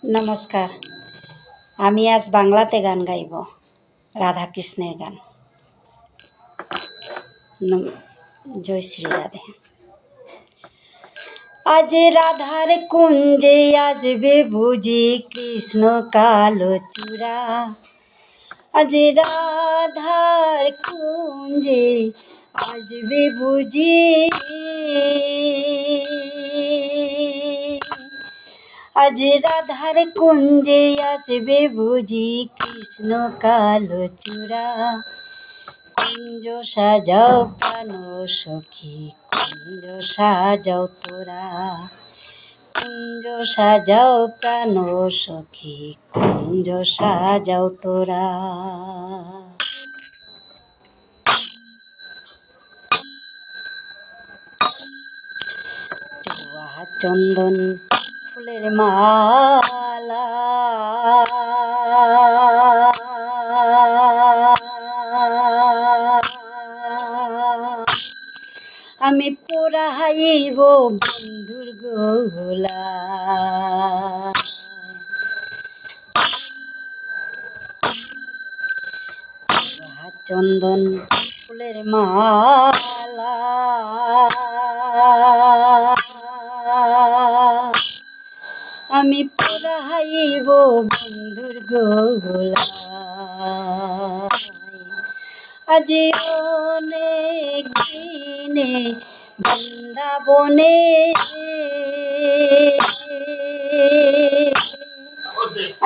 নমস্কার। আমি আজ বাংলাতে গান গাইব, রাধাকৃষ্ণের গান। জয় শ্রী রাধে। আজ রাধার কুঞ্জে আসবে বুঝি কৃষ্ণ কালো চূড়া। আজ রাধার কুঞ্জে আসবে বুঝি, আজ রাধার কুঞ্জে আসবে বুঝি কৃষ্ণ কালো চূড়া। কুঞ্জ সাজাও প্রাণ সখী, কুঞ্জ সাজাও তোরা। কুঞ্জ সাজাও প্রাণ সখী, কুঞ্জ সাজাও তোরা। চন্দন ফুলের মালা, আমি পোড়াইব বন্ধুর গোলা। চন্দন ফুলের মালা, আমি পোড়াইব বন্ধুর গোলা। আজ অনেক দিনে বৃন্দাবনে,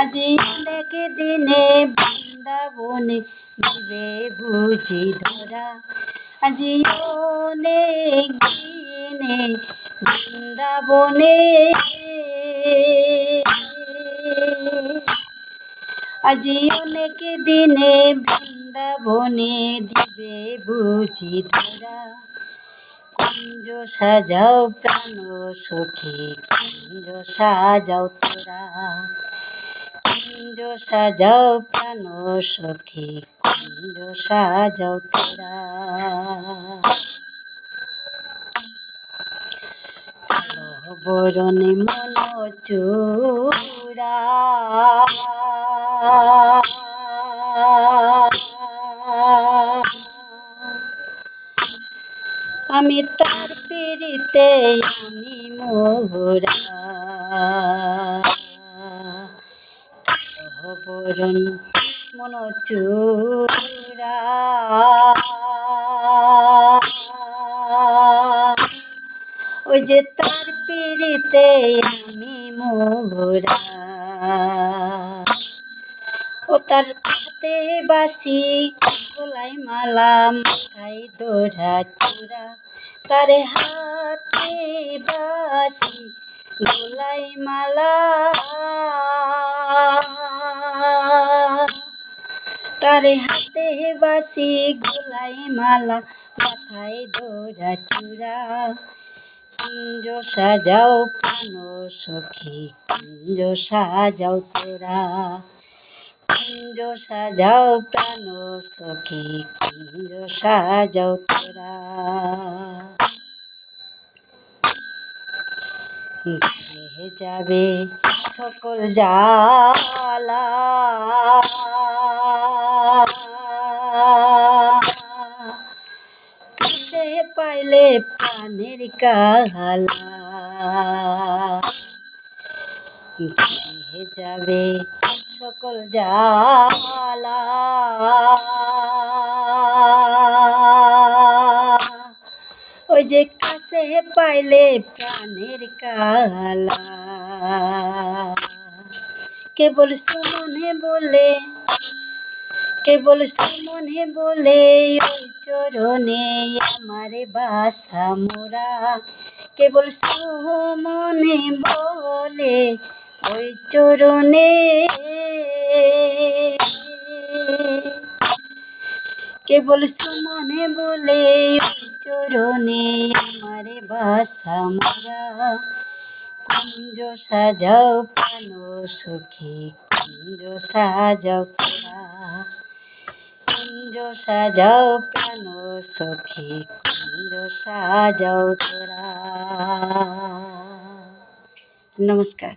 আজ অনেক দিনে বৃন্দাবনে দিবে বুঝি ধরা। আজ অনেক দিনে বৃন্দাবনে, আজ অনেক দিনে বৃন্দাবনে দিবে বুঝি ধরা। কুঞ্জ সাজাও প্রাণ সখী, কুঞ্জ সাজাও তোরা। কুঞ্জ সাজাও প্রাণ সখী, কুঞ্জ সাজাও তোরা। কালো বরণে মন চূড়া, আমি তার পিড়িতে আমি মোরা। বরণ মন চূড়া, ওই যে তার পিড়িতে আমি মোরা। ও তার হাতে বাসি, গলায় মালা, মাথায় দোরা চূড়া। তার হাতে বাসি, গলায় মালা, তার হাতে বাসি, গলায় মালা, মাথায় দোরা চূড়া। কুঞ্জ সাজাও প্রাণ সখী, কুঞ্জ সাজাও তোরা। কুঞ্জ সাজাও প্রাণ সখী, কুঞ্জ সাজাও তোরা। ঘুরে যাবে সকল জ্বালা, কাছে পাইলে প্রাণের কালা। ঘুরে যাবে সকল জ্বালা, ওই যে কাছে পাইলে প্রাণের কালা। কেবল সুমনে বলে, কেবল সুমনে বলে, ওই চরণে আমারে বাসা মোরা। কেবল সুমনে বলে, ওই চরণে, কেবল সুমনে বলে, ওই চরণে আমারে বাসা মোরা। কুঞ্জ সাজাও প্রাণ সখী, কুঞ্জ সাজাও তোরা। কুঞ্জ সাজাও প্রাণ সখী, কুঞ্জ সাজাও তোরা। নমস্কার।